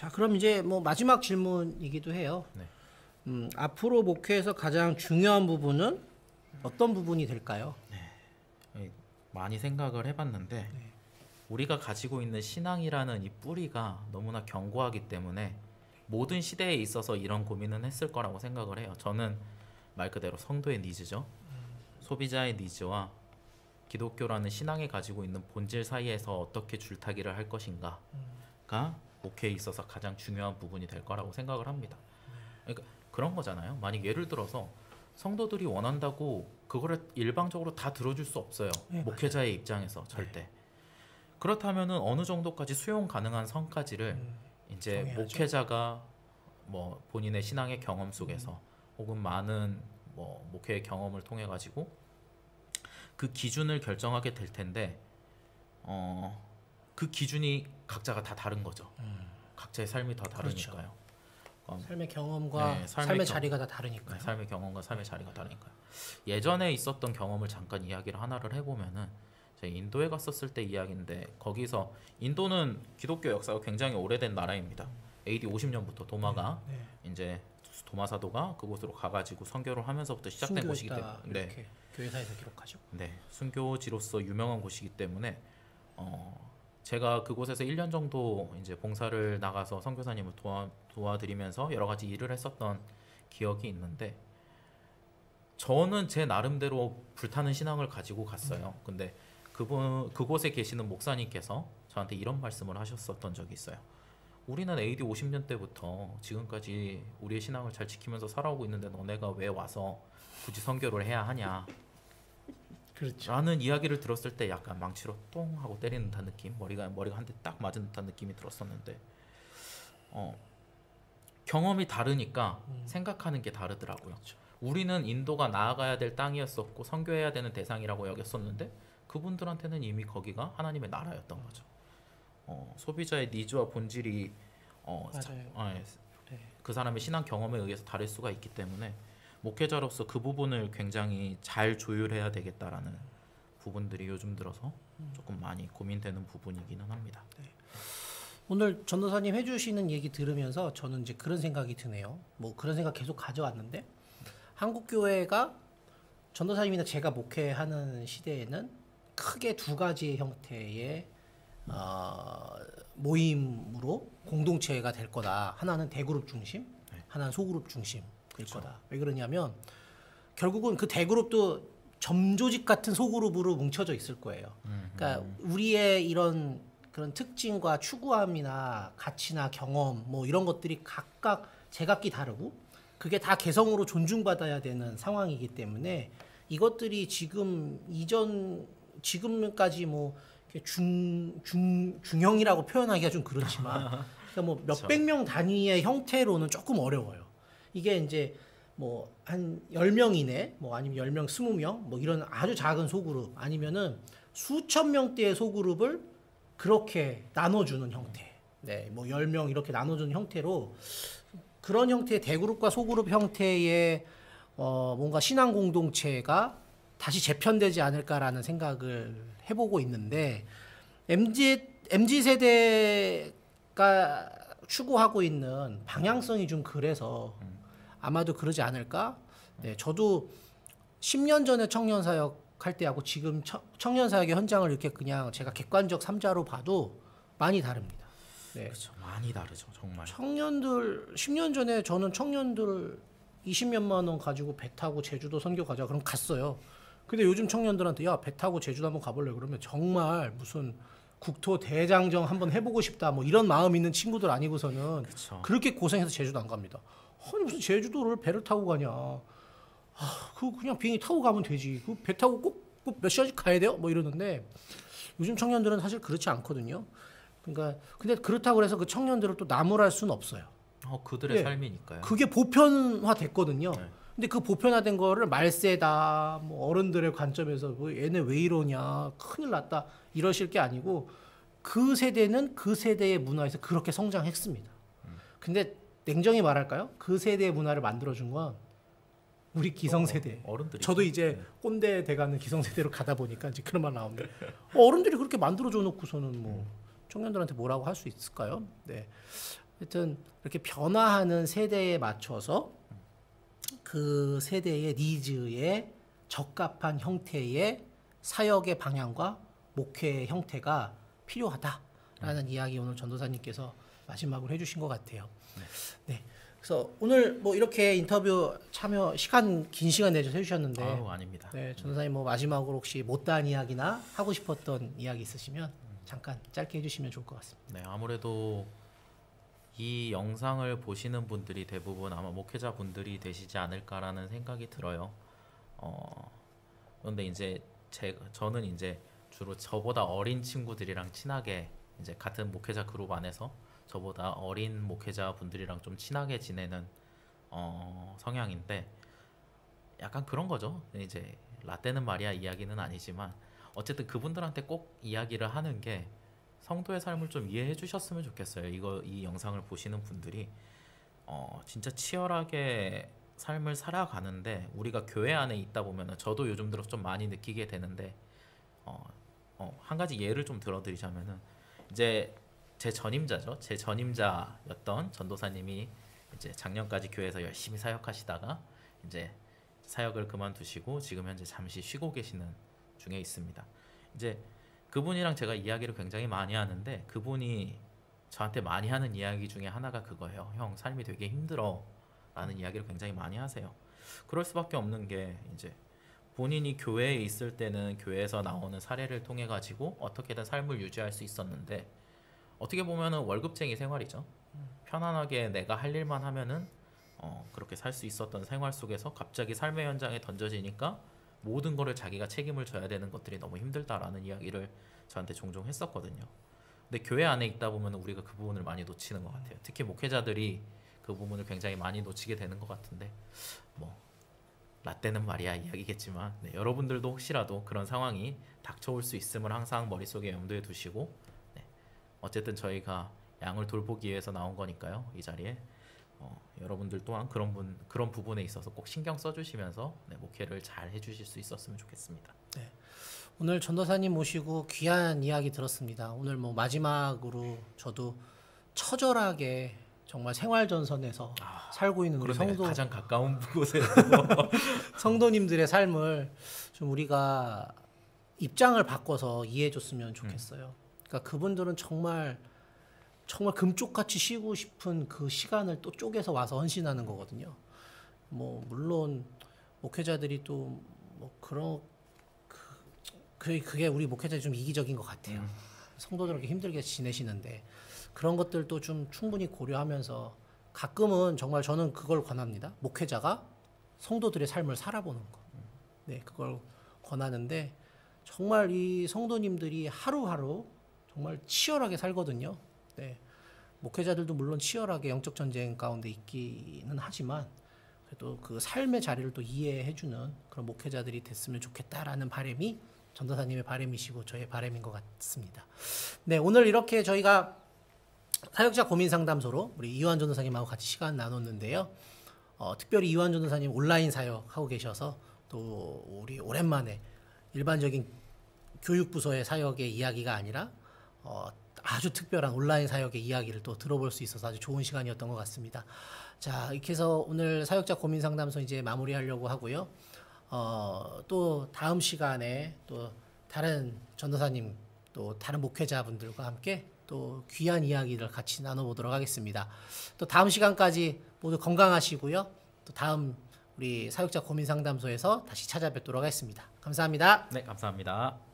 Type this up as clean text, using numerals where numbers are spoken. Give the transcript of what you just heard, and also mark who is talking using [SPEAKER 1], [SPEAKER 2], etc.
[SPEAKER 1] 자, 그럼 이제 뭐 마지막 질문이기도 해요.
[SPEAKER 2] 네.
[SPEAKER 1] 앞으로 목회에서 가장 중요한 부분은 어떤 부분이 될까요?
[SPEAKER 2] 많이 생각을 해봤는데 우리가 가지고 있는 신앙이라는 이 뿌리가 너무나 견고하기 때문에 모든 시대에 있어서 이런 고민은 했을 거라고 생각을 해요. 저는 말 그대로 성도의 니즈죠. 소비자의 니즈와 기독교라는 신앙이 가지고 있는 본질 사이에서 어떻게 줄타기를 할 것인가가 목회에 있어서 가장 중요한 부분이 될 거라고 생각을 합니다. 그러니까 그런 거잖아요. 만약 예를 들어서 성도들이 원한다고 그거를 일방적으로 다 들어줄 수 없어요.
[SPEAKER 1] 네,
[SPEAKER 2] 목회자의 입장에서 절대.
[SPEAKER 1] 네.
[SPEAKER 2] 그렇다면은 어느 정도까지 수용 가능한 선까지를 이제
[SPEAKER 1] 정해야죠.
[SPEAKER 2] 목회자가 뭐 본인의 신앙의 경험 속에서 혹은 많은 뭐 목회의 경험을 통해 가지고 그 기준을 결정하게 될 텐데 그 기준이 각자가 다 다른 거죠. 각자의 삶이 다 다르니까요.
[SPEAKER 1] 그렇죠. 삶의 경험과
[SPEAKER 2] 네,
[SPEAKER 1] 삶의 자리가 다 다르니까요.
[SPEAKER 2] 삶의 경험과 삶의 자리가 다르니까요. 예전에 있었던 경험을 잠깐 이야기를 하나를 해보면은 제가 인도에 갔었을 때 이야기인데 거기서 인도는 기독교 역사가 굉장히 오래된 나라입니다. AD 50년부터 도마가 이제 도마 사도가 그곳으로 가가지고 선교를 하면서부터 시작된 곳이기 때문에
[SPEAKER 1] 이렇게 교회사에서 기록하죠.
[SPEAKER 2] 네, 순교지로서 유명한 곳이기 때문에 제가 그곳에서 1년 정도 이제 봉사를 나가서 선교사님을 도와드리면서 여러 가지 일을 했었던 기억이 있는데 저는 제 나름대로 불타는 신앙을 가지고 갔어요. 근데 그곳에 계시는 목사님께서 저한테 이런 말씀을 하셨었던 적이 있어요. 우리는 AD 50년 때부터 지금까지 우리의 신앙을 잘 지키면서 살아오고 있는데 너네가 왜 와서 굳이 선교를 해야 하냐.
[SPEAKER 1] 그렇죠.
[SPEAKER 2] 라는 이야기를 들었을 때 약간 망치로 똥 하고 때리는 듯한 느낌, 머리가 한 대 딱 맞은 듯한 느낌이 들었었는데 경험이 다르니까 생각하는 게 다르더라고요.
[SPEAKER 1] 그렇죠.
[SPEAKER 2] 우리는 인도가 나아가야 될 땅이었었고 선교해야 되는 대상이라고 여겼었는데 그분들한테는 이미 거기가 하나님의 나라였던 거죠. 소비자의 니즈와 본질이
[SPEAKER 1] 맞아요.
[SPEAKER 2] 그 사람의 신앙 경험에 의해서 다를 수가 있기 때문에 목회자로서 그 부분을 굉장히 잘 조율해야 되겠다라는 부분들이 요즘 들어서 조금 많이 고민되는 부분이기는 합니다.
[SPEAKER 1] 네. 오늘 전도사님 해주시는 얘기 들으면서 저는 이제 그런 생각이 드네요. 뭐 그런 생각 계속 가져왔는데 한국 교회가 전도사님이나 제가 목회하는 시대에는 크게 두 가지의 형태의 모임으로 공동체가 될 거다. 하나는 대그룹 중심, 하나는 소그룹 중심일
[SPEAKER 2] 그렇죠.
[SPEAKER 1] 거다. 왜 그러냐면 결국은 그 대그룹도 점조직 같은 소그룹으로 뭉쳐져 있을 거예요. 그러니까 우리의 이런 그런 특징과 추구함이나 가치나 경험 뭐 이런 것들이 각각 제각기 다르고 그게 다 개성으로 존중받아야 되는 상황이기 때문에 이것들이 지금까지 뭐 중형이라고 표현하기가 좀 그렇지만 그러니까 뭐 몇백 명 단위의 형태로는 조금 어려워요. 이게 이제 뭐 한 10명 이내 뭐 아니면 10명, 20명 뭐 이런 아주 작은 소그룹 아니면은 수천 명대의 소그룹을 그렇게 나눠주는 형태. 네, 뭐 10명 이렇게 나눠주는 형태로 그런 형태의 대그룹과 소그룹 형태의 뭔가 신앙 공동체가 다시 재편되지 않을까라는 생각을 해보고 있는데 MZ 세대가 추구하고 있는 방향성이 좀 그래서 아마도 그러지 않을까? 네, 저도 10년 전에 청년사역 할 때하고 지금 청년사역의 현장을 이렇게 그냥 제가 객관적 3자로 봐도 많이 다릅니다. 네.
[SPEAKER 2] 그렇죠. 많이 다르죠. 정말.
[SPEAKER 1] 청년들 10년 전에 저는 청년들 20몇만 원 가지고 배 타고 제주도 선교 가자 그럼 갔어요. 근데 요즘 청년들한테 야, 배 타고 제주도 한번 가볼래 그러면 정말 무슨 국토 대장정 한번 해보고 싶다 뭐 이런 마음 있는 친구들 아니고서는
[SPEAKER 2] 그쵸.
[SPEAKER 1] 그렇게 고생해서 제주도 안 갑니다. 아니 무슨 제주도를 배를 타고 가냐? 그거 그냥 비행기 타고 가면 되지. 그 배 타고 꼭 몇 시간씩 가야 돼요? 뭐 이러는데 요즘 청년들은 사실 그렇지 않거든요. 그러니까 근데 그렇다고 해서 그 청년들을 또 나무랄 수는 없어요.
[SPEAKER 2] 그들의
[SPEAKER 1] 예.
[SPEAKER 2] 삶이니까요.
[SPEAKER 1] 그게 보편화됐거든요.
[SPEAKER 2] 네.
[SPEAKER 1] 근데 그 보편화된 거를 말세다, 뭐 어른들의 관점에서 뭐 얘네 왜 이러냐, 큰일 났다 이러실 게 아니고 그 세대는 그 세대의 문화에서 그렇게 성장했습니다. 근데 냉정히 말할까요? 그 세대의 문화를 만들어준 건 우리 기성세대.
[SPEAKER 2] 어른들이.
[SPEAKER 1] 저도 이제 꼰대 돼가는 기성세대로 가다 보니까 이제 그런 말 나오는데 어른들이 그렇게 만들어줘 놓고서는 뭐 청년들한테 뭐라고 할 수 있을까요? 네. 하여튼 이렇게 변화하는 세대에 맞춰서 그 세대의 니즈에 적합한 형태의 사역의 방향과 목회의 형태가 필요하다라는 이야기 오늘 전도사님께서 마지막으로 해주신 것 같아요. 네. 그래서 오늘 뭐 이렇게 인터뷰 참여 긴 시간 내줘서 해주셨는데,
[SPEAKER 2] 아닙니다.
[SPEAKER 1] 네, 전도사님 뭐 마지막으로 혹시 못다한 이야기나 하고 싶었던 이야기 있으시면 잠깐 짧게 해주시면 좋을 것 같습니다.
[SPEAKER 2] 네, 아무래도 이 영상을 보시는 분들이 대부분 아마 목회자 분들이 되시지 않을까라는 생각이 들어요. 그런데 이제 저는 이제 주로 저보다 어린 친구들이랑 친하게 이제 같은 목회자 그룹 안에서 저보다 어린 목회자 분들이랑 좀 친하게 지내는 성향인데 약간 그런 거죠. 이제 라떼는 말이야 이야기는 아니지만 어쨌든 그분들한테 꼭 이야기를 하는 게 성도의 삶을 좀 이해해 주셨으면 좋겠어요. 이 영상을 보시는 분들이 진짜 치열하게 삶을 살아가는데 우리가 교회 안에 있다 보면은 저도 요즘 들어 좀 많이 느끼게 되는데 한 가지 예를 좀 들어드리자면은 이제 제 전임자였던 전도사님이 이제 작년까지 교회에서 열심히 사역하시다가 이제 사역을 그만두시고 지금 현재 잠시 쉬고 계시는 중에 있습니다. 이제 그분이랑 제가 이야기를 굉장히 많이 하는데 그분이 저한테 많이 하는 이야기 중에 하나가 그거예요. 형, 삶이 되게 힘들어 라는 이야기를 굉장히 많이 하세요. 그럴 수밖에 없는 게 이제 본인이 교회에 있을 때는 교회에서 나오는 사례를 통해 가지고 어떻게든 삶을 유지할 수 있었는데 어떻게 보면은 월급쟁이 생활이죠. 편안하게 내가 할 일만 하면은 그렇게 살 수 있었던 생활 속에서 갑자기 삶의 현장에 던져지니까 모든 거를 자기가 책임을 져야 되는 것들이 너무 힘들다라는 이야기를 저한테 종종 했었거든요. 근데 교회 안에 있다 보면 우리가 그 부분을 많이 놓치는 것 같아요. 특히 목회자들이 그 부분을 굉장히 많이 놓치게 되는 것 같은데 뭐 라떼는 말이야 이야기겠지만 네, 여러분들도 혹시라도 그런 상황이 닥쳐올 수 있음을 항상 머릿속에 염두에 두시고 네, 어쨌든 저희가 양을 돌보기 위해서 나온 거니까요. 이 자리에 여러분들 또한 그런 부분에 있어서 꼭 신경 써주시면서 네, 목회를 잘 해주실 수 있었으면 좋겠습니다.
[SPEAKER 1] 네. 오늘 전도사님 모시고 귀한 이야기 들었습니다. 오늘 뭐 마지막으로 저도 처절하게 정말 생활전선에서 살고 있는 우리 성도
[SPEAKER 2] 가장 가까운 곳에
[SPEAKER 1] 성도님들의 삶을 좀 우리가 입장을 바꿔서 이해해줬으면 좋겠어요. 그러니까 그분들은 정말 금쪽같이 쉬고 싶은 그 시간을 또 쪼개서 와서 헌신하는 거거든요. 뭐 물론 목회자들이 또 뭐 그런 그게 우리 목회자들이 좀 이기적인 것 같아요. 성도들에게 힘들게 지내시는데 그런 것들도 좀 충분히 고려하면서 가끔은 정말 저는 그걸 권합니다. 목회자가 성도들의 삶을 살아보는 거. 네, 그걸 권하는데 정말 이 성도님들이 하루하루 정말 치열하게 살거든요. 네, 목회자들도 물론 치열하게 영적 전쟁 가운데 있기는 하지만 그래도 그 삶의 자리를 또 이해해주는 그런 목회자들이 됐으면 좋겠다라는 바람이 전도사님의 바람이시고 저의 바람인 것 같습니다. 네, 오늘 이렇게 저희가 사역자 고민 상담소로 우리 이완 전도사님하고 같이 시간 나눴는데요. 특별히 이완 전도사님 온라인 사역하고 계셔서 또 우리 오랜만에 일반적인 교육부서의 사역의 이야기가 아니라 아주 특별한 온라인 사역의 이야기를 또 들어볼 수 있어서 아주 좋은 시간이었던 것 같습니다. 자, 이렇게 해서 오늘 사역자 고민 상담소 이제 마무리하려고 하고요. 또 다음 시간에 또 다른 전도사님 또 다른 목회자분들과 함께 또 귀한 이야기를 같이 나눠보도록 하겠습니다. 또 다음 시간까지 모두 건강하시고요. 또 다음 우리 사역자 고민 상담소에서 다시 찾아뵙도록 하겠습니다. 감사합니다.
[SPEAKER 2] 네, 감사합니다.